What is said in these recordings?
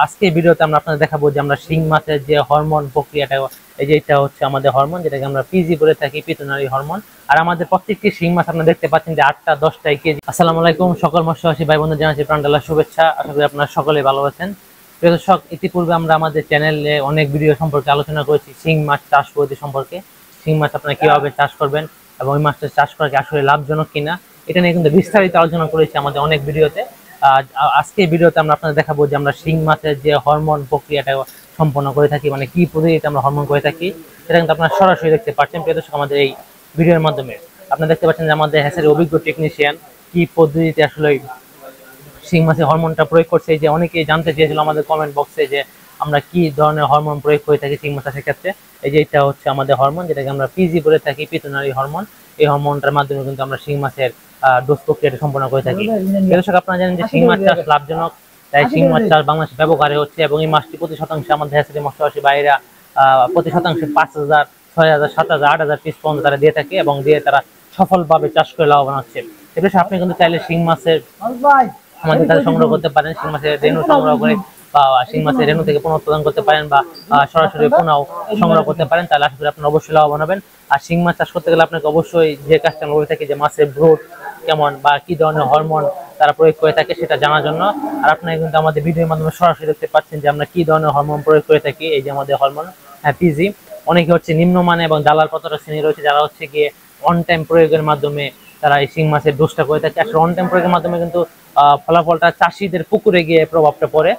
আজকে ভিডিওতে আমরা আপনাদের দেখাবো যে আমরা শিং মাছের যে হরমোন প্রক্রিয়াটা, এই যে এটা হচ্ছে আমাদের হরমোন, যেটাকে আমরা পিজি বলে থাকি, পিতুনারি হরমোন। আর আমাদের প্রত্যেকটি শিং মাছ আপনারা দেখতে পাচ্ছেন যে 8টা 10টা কেজি। আসসালামু আলাইকুম, সকল মৎস্যচাষী ভাই বন্ধু জানাচ্ছি প্রাণঢালা শুভেচ্ছা। আশা করি আপনারা সকলেই ভালো আছেন। প্রিয় দর্শক, ইতিপূর্বে আমরা আমাদের চ্যানেলে অনেক ভিডিও সম্পর্কে আলোচনা করেছি শিং মাছ চাষ পদ্ধতি সম্পর্কে। শিং মাছ আপনারা কিভাবে চাষ করবেন এবং ওই মাছটা চাষ করা কি আসলে লাভজনক কিনা, এটা নিয়ে কিন্তু বিস্তারিত আলোচনা করেছি আমাদের অনেক ভিডিওতে। আজকে ভিডিওতে আমরা আপনাদের দেখাবো যে আমরা শিং মাছের যে হরমোন প্রক্রিয়াটা সম্পন্ন করে থাকি, মানে কি পদ্ধতিতে আমরা হরমোন করে থাকি, সেটা কিন্তু আপনারা সরাসরি দেখতে পাচ্ছেন প্রিয় দর্শক আমাদের এই ভিডিওর মাধ্যমে। আপনারা দেখতে পাচ্ছেন যে আমাদের হ্যাচারির অভিজ্ঞ টেকনিশিয়ান কি পদ্ধতিতে আসলে শিং মাছের হরমোনটা প্রয়োগ করছে। এই যে অনেকেই জানতে চেয়েছিল আমাদের কমেন্ট বক্সে যে আমরা কি ধরনের হরমোন প্রয়োগ করে থাকি শিং মাছ চাষের ক্ষেত্রে। এই যে এটা হচ্ছে আমাদের হরমোন, যেটাকে আমরা পিজি বলে থাকি, পিতুনারি হরমোন। এই হরমোনটার মাধ্যমে কিন্তু আমরা শিং মাছের ডোজ প্রক্রিয়াটা সম্পন্ন করে থাকি। দর্শক, আপনারা জানেন যে শিং মাছ চাষ লাভজনক, তাই শিং মাছ চাষ বাংলাদেশে ব্যবহারে হচ্ছে এবং এই মাছটি প্রতি শতাংশে আমাদের হ্যাচারি মৎস্যচাষী ভাইরা প্রতি শতাংশে 5,000, 6,000, 7,000, 8,000 পিস পর্যন্ত তারা দিয়ে থাকে এবং দিয়ে তারা সফলভাবে চাষ করে লাভবান হচ্ছে। এবার আপনি কিন্তু চাইলে শিং মাছের আমাদের কাছে সংগ্রহ করতে পারেন, শিং মাছের রেণু সংগ্রহ করে বা শিং মাছের রেণু থেকে পুনঃ উৎপাদন করতে পারেন বা সরাসরি পোনাও সংগ্রহ করতে পারেন। তাহলে আশা করি আপনারা অবশ্যই লাভবান হবেন। আর শিং মাছ চাষ করতে গেলে আপনাকে অবশ্যই যে কাজটা আমরা বলে থাকি যে মাছের গ্রোথ কেমন বা কি ধরনের হরমোন তারা প্রয়োগ করে থাকে সেটা জানার জন্য। আর আপনারা কিন্তু আমাদের ভিডিওর মাধ্যমে সরাসরি দেখতে পাচ্ছেন যে আমরা কি ধরনের হরমোন প্রয়োগ করে থাকি। এই যে আমাদের হরমোন পিজি, অনেকে হচ্ছে নিম্নমানে এবং দালাল কতটা শ্রেণী রয়েছে যারা হচ্ছে গিয়ে অন টাইম প্রয়োগের মাধ্যমে তারা এই শিং মাছের ডোজটা করে থাকে। আসলে অন টাইম প্রয়োগের মাধ্যমে কিন্তু ফলাফলটা চাষিদের পুকুরে গিয়ে প্রভাবটা পড়ে,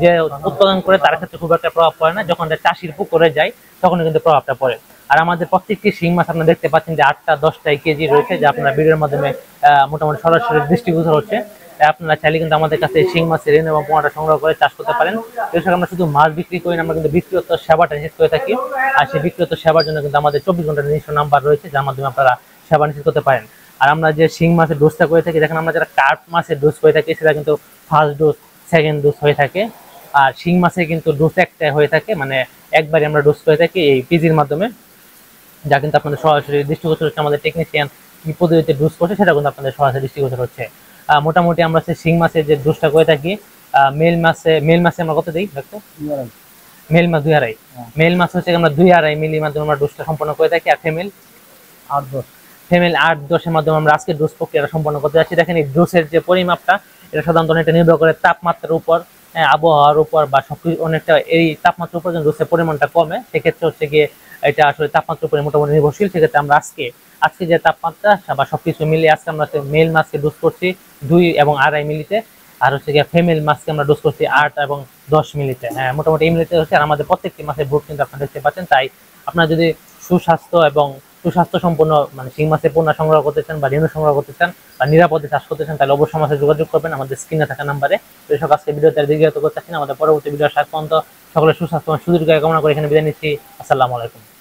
যে উৎপাদন করে তার ক্ষেত্রে খুব একটা প্রভাব পড়ে না। যখন চাষির পুকুরে যায় তখন কিন্তু প্রভাবটা পড়ে। আর আমাদের প্রত্যেকটি শিং মাছ আপনারা দেখতে পাচ্ছেন যে 8টা 10টা কেজি রয়েছে, যা আপনারা ভিডিওর মাধ্যমে মোটামুটি সরাসরি দৃষ্টিগোচর হচ্ছে। আপনারা চাইলে কিন্তু আমাদের কাছে শিং মাছের রেণু এবং পোনাটা সংগ্রহ করে চাষ করতে পারেন। এছাড়া আমরা শুধু মাছ বিক্রি করি না, আমরা কিন্তু বিক্রিয়ত সেবাটা নিশ্চিত করে থাকি। আর সেই বিক্রিয়ত সেবার জন্য কিন্তু আমাদের 24 ঘন্টার নিজস্ব নাম্বার রয়েছে, যার মাধ্যমে আপনারা সেবা নিশ্চিত করতে পারেন। আর আমরা যে শিং মাছের ডোজটা করে থাকি, দেখেন আমরা যারা কার্প মাছের ডোজ করে থাকি সেটা কিন্তু ফার্স্ট ডোজ, সেকেন্ড ডোজ হয়ে থাকে। আর শিং মাছের কিন্তু ডোজ একটাই হয়ে থাকে, মানে একবারই আমরা ডোজ করে থাকি এই পিজির মাধ্যমে, যা কিন্তু আপনাদের সরাসরি দৃষ্টিগোচর হচ্ছে। আমাদের টেকনিশিয়ান কি পদ্ধতিতে ডোজ করছে সেটা কিন্তু আপনাদের সরাসরি দৃষ্টিগোচর হচ্ছে। মোটামুটি আমরা শিং মাছের যে ডোজটা করে থাকি, মেল মাছে আমরা কত দিই দেখো, মেল মাছ 2.5, মেল মাছ হচ্ছে আমরা 2.5 মিলির মাধ্যমে আমরা ডোজটা সম্পন্ন করে থাকি। আর ফিমেল 8-10 মাধ্যমে আমরা আজকে ডোজ প্রক্রিয়াটা সম্পন্ন করতে যাচ্ছি। দেখেন এই ডোজের যে পরিমাপটা, এটা সাধারণত অনেকটা নির্ভর করে তাপমাত্রার উপর, আবহাওয়ার উপর বা সবকিছু অনেকটা। এই তাপমাত্রার উপর যখন ডোজের পরিমাণটা কমে সেক্ষেত্রে হচ্ছে গিয়ে এটা আসলে তাপমাত্রার উপরে মোটামুটি নির্ভরশীল। সেক্ষেত্রে আমরা আজকে যে তাপমাত্রা বা সবকিছু মিলিয়ে আজকে আমরা মেল মাছকে ডোজ করছি 2 এবং 2.5 মিলিতে, আর হচ্ছে গিয়ে ফিমেল মাছকে আমরা ডোজ করছি 8 এবং 10 মিলিতে। মোটামুটি এই মিলিতে হচ্ছে। আর আমাদের প্রত্যেকটি মাছের গ্রোথ কিন্তু আপনারা দেখতে পাচ্ছেন। তাই আপনারা যদি সুস্বাস্থ্য সম্পন্ন মানে শিং মাছের পোনা সংগ্রহ করতে চান বা রেণু সংগ্রহ করতে চান বা নিরাপদে চাষ করতে চান, তাহলে অবশ্যই আমাদের যোগাযোগ করবেন আমাদের স্ক্রিনে থাকা নাম্বারে। দর্শক, আজকে ভিডিওতে দীর্ঘায়িত করতে চাচ্ছি না, আমাদের পরবর্তী ভিডিও আসার পর্যন্ত সকলের সুস্বাস্থ্য সুদীর্ঘ কামনা করে এখানে বিদায় নিচ্ছি। আসসালামু আলাইকুম।